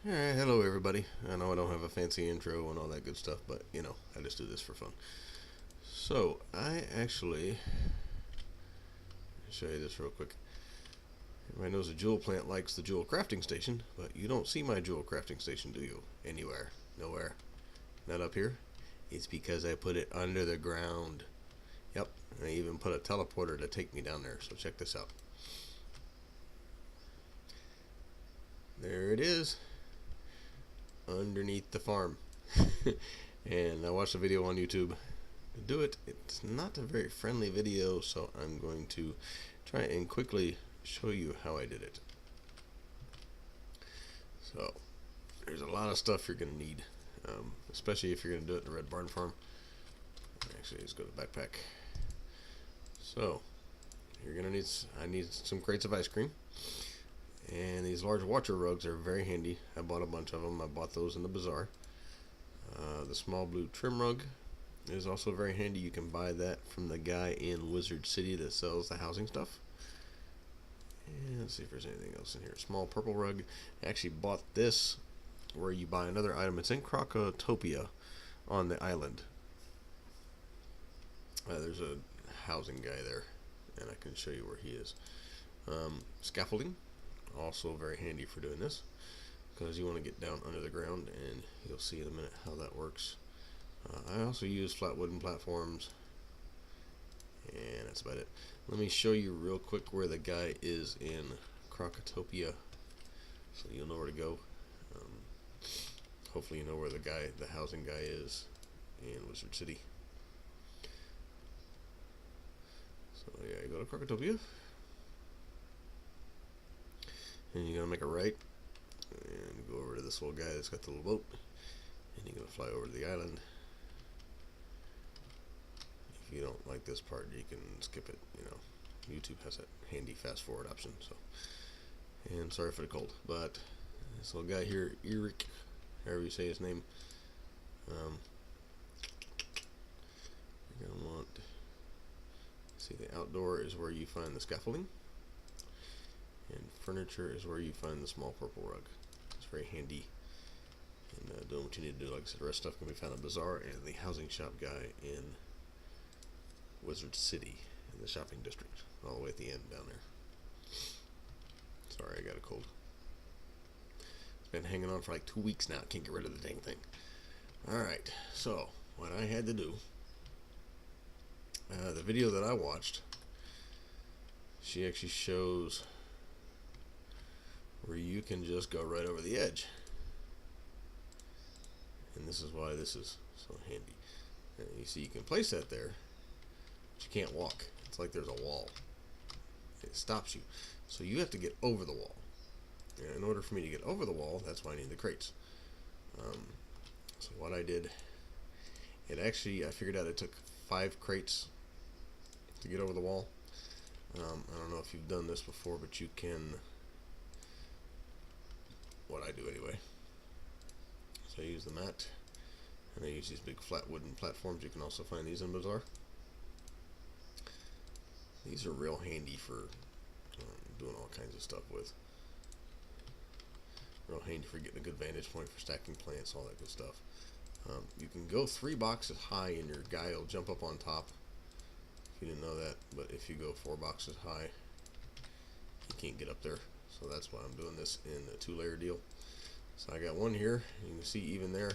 Alright, hello everybody. I know I don't have a fancy intro and all that good stuff, but you know, I just do this for fun. So, I actually show you this real quick. Everybody knows a jewel plant likes the jewel crafting station, but you don't see my jewel crafting station, do you? Anywhere. Nowhere. Not up here. It's because I put it under the ground. Yep, I even put a teleporter to take me down there, so check this out. There it is. Underneath the farm. And I watched a video on YouTube to do it. It's not a very friendly video, so I'm going to try and quickly show you how I did it. So there's a lot of stuff you're going to need, especially if you're going to do it in the red barn farm. Actually, let's go to backpack. So you're going to need, I need some crates of ice cream. And these large watcher rugs are very handy. I bought a bunch of them. I bought those in the bazaar. The small blue trim rug is also very handy. You can buy that from the guy in Wizard City that sells the housing stuff. And let's see if there's anything else in here. Small purple rug. I actually bought this where you buy another item. It's in Crocotopia on the island. There's a housing guy there, and I can show you where he is. Scaffolding. Also very handy for doing this, because you want to get down under the ground, and you'll see in a minute how that works. I also use flat wooden platforms, and that's about it. Let me show you real quick where the guy is in Crocotopia, so you'll know where to go. Hopefully you know where the housing guy is in Wizard City. So yeah, you go to Crocotopia, and you're gonna make a right and go over to this little guy that's got the little boat, and you're gonna fly over to the island. If you don't like this part, you can skip it. You know, YouTube has that handy fast forward option. So, and sorry for the cold, but this little guy here, Eric, however you say his name, you're gonna want, see, the outdoor is where you find the scaffolding. And furniture is where you find the small purple rug. It's very handy in doing what you need to do. Like I said, the rest of stuff can be found in Bazaar and the housing shop guy in Wizard City in the shopping district, all the way at the end down there. Sorry, I got a cold. It's been hanging on for like 2 weeks now. I can't get rid of the dang thing. Alright, so what I had to do, the video that I watched, she actually shows where you can just go right over the edge, and this is why this is so handy. And you see, you can place that there, but you can't walk. It's like there's a wall. It stops you, so you have to get over the wall. And in order for me to get over the wall, that's why I need the crates. So what I did, I figured out it took 5 crates to get over the wall. I don't know if you've done this before, but you can, what I do anyway. So I use the mat, and I use these big flat wooden platforms. You can also find these in Bazaar. These are real handy for doing all kinds of stuff with. Real handy for getting a good vantage point for stacking plants, all that good stuff. You can go 3 boxes high, and your guy will jump up on top. If you didn't know that, but if you go 4 boxes high, you can't get up there. So that's why I'm doing this in a 2-layer deal. So I got one here. You can see even there,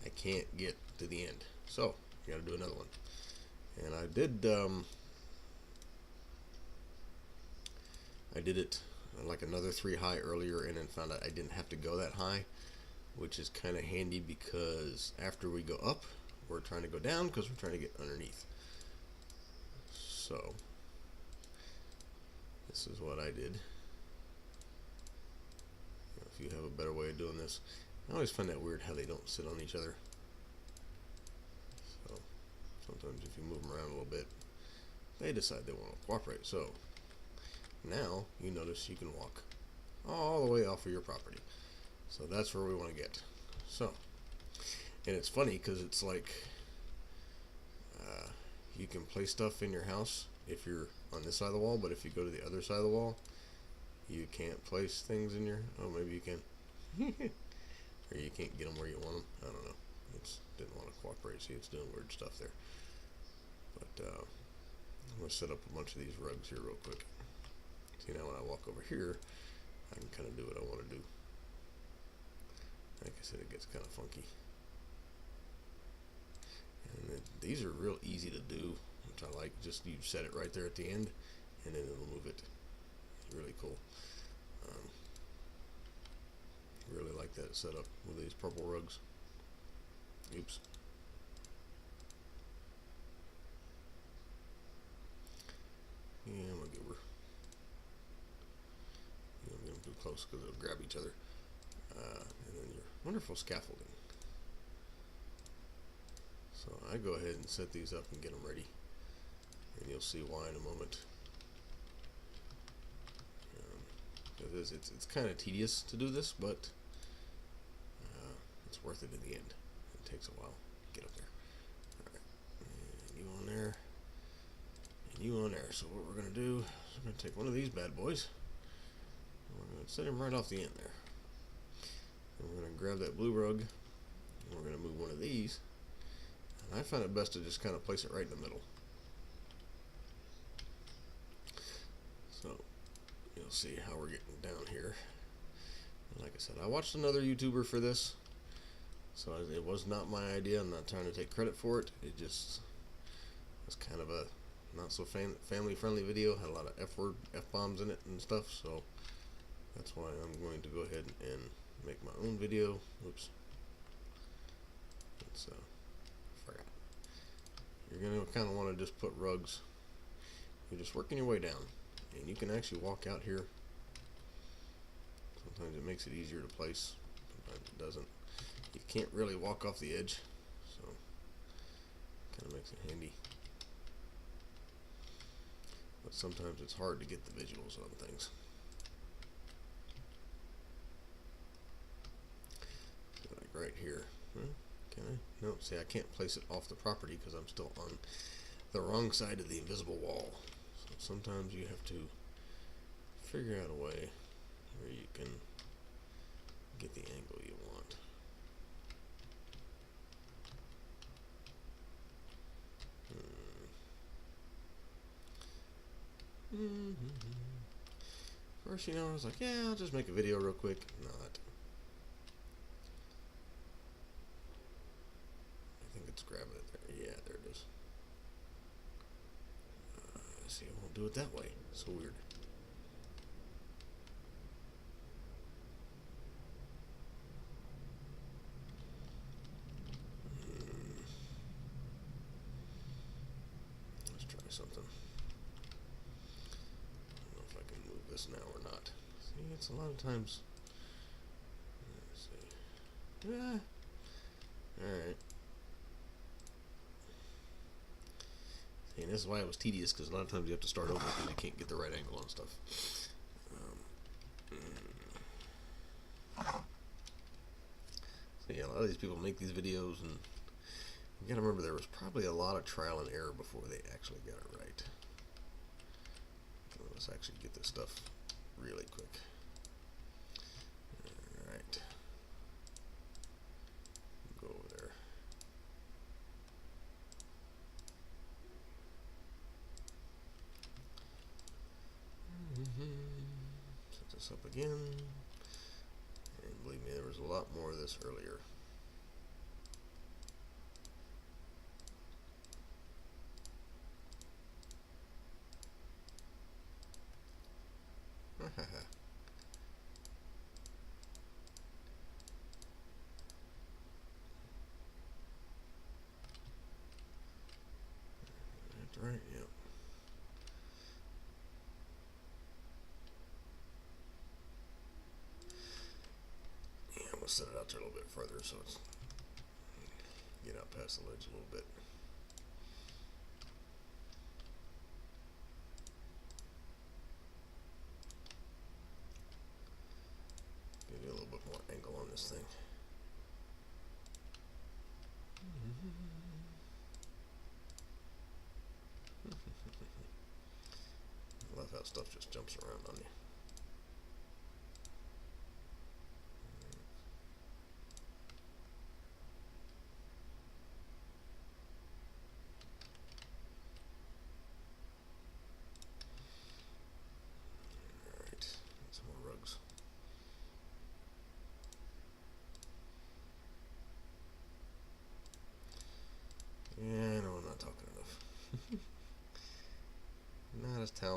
I can't get to the end. So I got to do another one. And I did it like another 3 high earlier, and then found out I didn't have to go that high, which is kind of handy, because after we go up, we're trying to go down because we're trying to get underneath. So this is what I did. If you have a better way of doing this, I always find that weird how they don't sit on each other. So sometimes if you move them around a little bit, they decide they want to cooperate. So now you notice you can walk all the way off of your property. So that's where we want to get. So, and it's funny because it's like you can place stuff in your house if you're on this side of the wall, but if you go to the other side of the wall, you can't place things in your, oh, maybe you can. or you can't get them where you want them. I don't know. It didn't want to cooperate. See, it's doing weird stuff there. But I'm going to set up a bunch of these rugs here real quick. See, now when I walk over here, I can kind of do what I want to do. Like I said, it gets kind of funky. And these are real easy to do, which I like. Just you set it right there at the end, and then it'll move it. Really cool. Really like that setup with these purple rugs. Oops. Yeah, I'm gonna get her. You don't get them too close because they'll grab each other. And then your wonderful scaffolding. So I go ahead and set these up and get them ready, and you'll see why in a moment. It's kind of tedious to do this, but it's worth it in the end. It takes a while to get up there. Alright, and you on there, and you on there. So what we're going to do is we're going to take one of these bad boys, and we're going to set him right off the end there. And we're going to grab that blue rug, and we're going to move one of these. And I find it best to just kind of place it right in the middle. So you'll see how we're getting down here. And like I said, I watched another YouTuber for this, so it was not my idea. I'm not trying to take credit for it. It just was kind of a not so family friendly video. Had a lot of F-bombs in it and stuff, so that's why I'm going to go ahead and make my own video. Oops. It's forgot. You're gonna kind of want to just put rugs. You're just working your way down, and you can actually walk out here. Sometimes it makes it easier to place, sometimes it doesn't. You can't really walk off the edge, so kind of makes it handy. But sometimes it's hard to get the visuals on things. So like right here. Can I? No, see, I can't place it off the property because I'm still on the wrong side of the invisible wall. So sometimes you have to figure out a way where you can get the angle you want. First, I was like, yeah, I'll just make a video real quick. Not. I think it's grabbing it there. Yeah, there it is. See, I won't do it that way. So weird. Let's try something. I don't know if I can move this now or not. See, it's a lot of times. Let's see. Yeah. Alright. See, and this is why it was tedious, because a lot of times you have to start over because you can't get the right angle on stuff. So yeah, a lot of these people make these videos, and you gotta remember there was probably a lot of trial and error before they actually got it right. Let's actually get this stuff really quick. Alright. Go over there. Set this up again. And believe me, there was a lot more of this earlier. That's right, yep. Yeah, I'm gonna set it out there a little bit further so it's get out past the ledge a little bit. Give you a little bit more angle on this thing. I love how stuff just jumps around on you.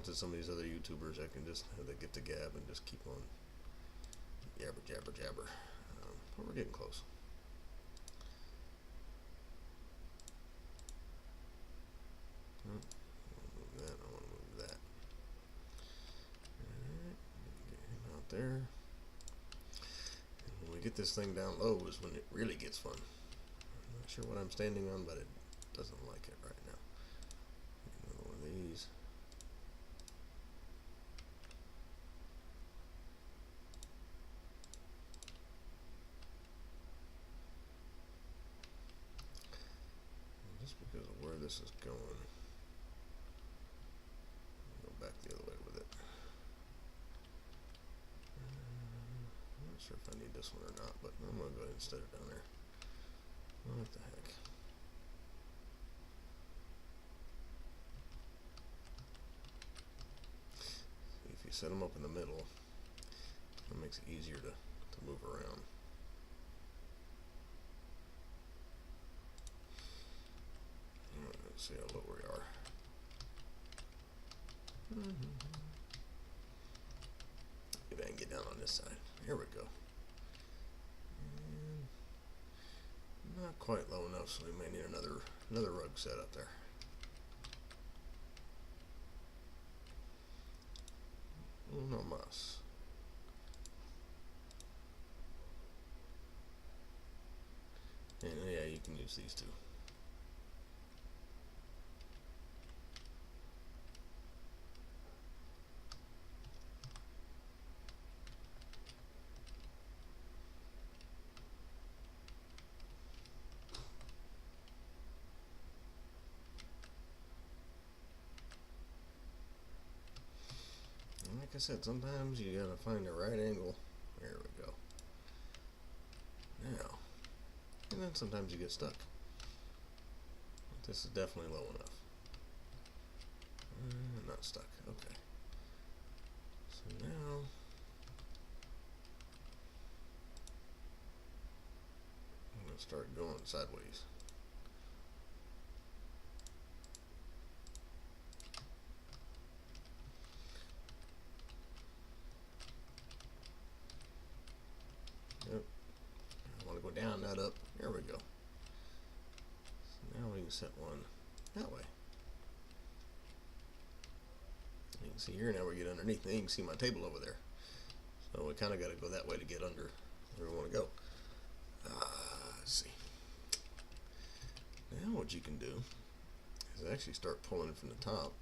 talented some of these other YouTubers that can just they get the gab and just keep on jabber, jabber, jabber. But we're getting close. I want to move that. I want to move that. Alright, get him out there. And when we get this thing down low is when it really gets fun. I'm not sure what I'm standing on, but it doesn't like it right now. Another one of these. Just because of where this is going, I'll go back the other way with it. I'm not sure if I need this one or not, but I'm going to go ahead and set it down there. What the heck. See, if you set them up in the middle, it makes it easier to move around. Let's see how low we are. Maybe I can get down on this side. Here we go. And not quite low enough, so we may need another rug set up there. No más. And yeah, you can use these two. Like I said, sometimes you gotta find the right angle. There we go. Now, and then sometimes you get stuck. But this is definitely low enough. Not stuck. Okay. So now, I'm gonna start going sideways. Down, not up. There we go. So now we can set one that way. You can see here now we get underneath. Now you can see my table over there. So we kind of got to go that way to get under where we want to go. Let's see. Now what you can do is actually start pulling from the top.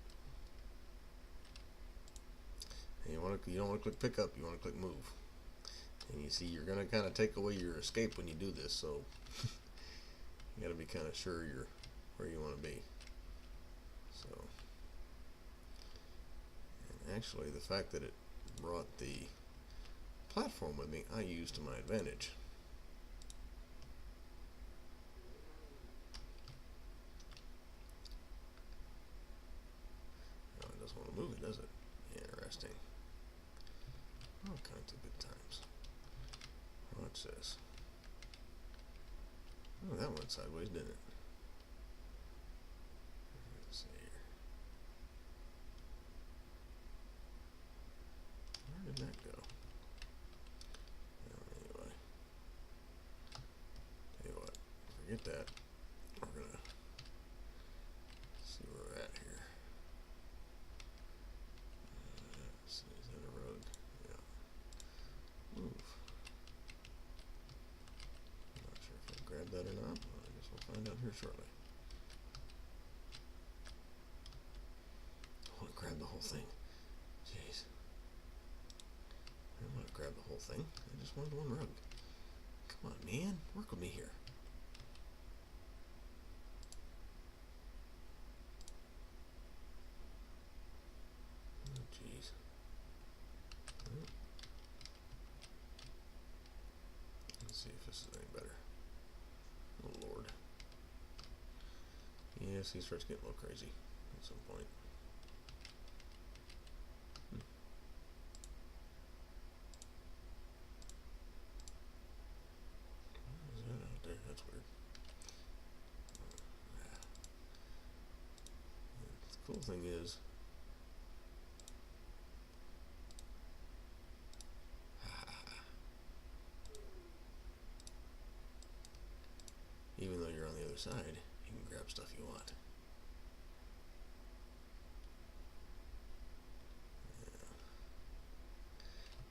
And you don't want to click pick up. You want to click move. And you see you're going to kind of take away your escape when you do this, so you got to be kind of sure you're where you want to be. So, and actually the fact that it brought the platform with me, I used to my advantage. Now it doesn't want to move it, does it? Interesting. All kinds of good times. Watch this. Oh, that went sideways, didn't it? Let's see here. Where did that go? Well, anyway. Tell you what, forget that. We're gonna see where we're at here. Let's see, is that a rug? Yeah. Move. Grab that or not? Well, I guess we'll find out here shortly. I want to grab the whole thing. Jeez. I don't want to grab the whole thing. I just wanted one rug. Come on, man. Work with me here. Oh, jeez. Let's see if this is any better. Oh Lord. Yes, he starts getting a little crazy at some point. What is that out there? That's weird. The cool thing is, side, you can grab stuff you want.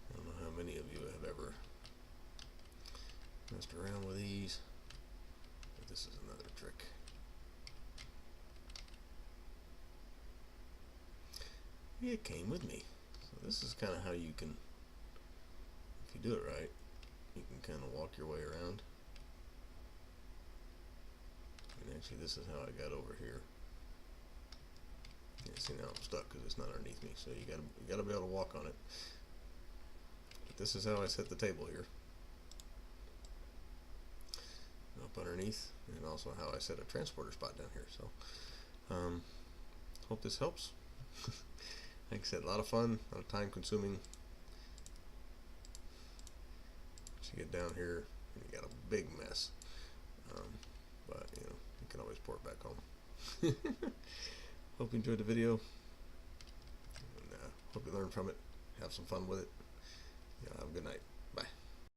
I don't know how many of you have ever messed around with these, but this is another trick. It came with me. So this is kind of how you can, if you do it right, you can kind of walk your way around. And actually this is how I got over here. Yeah, see, now I'm stuck because it's not underneath me, so you gotta be able to walk on it. But this is how I set the table here. Up underneath, and also how I set a transporter spot down here. So hope this helps. Like I said, a lot of fun, a lot of time consuming. Once you get down here, you got a big mess. But you know, you can always pour it back home. Hope you enjoyed the video. And, hope you learned from it. Have some fun with it. Have a good night.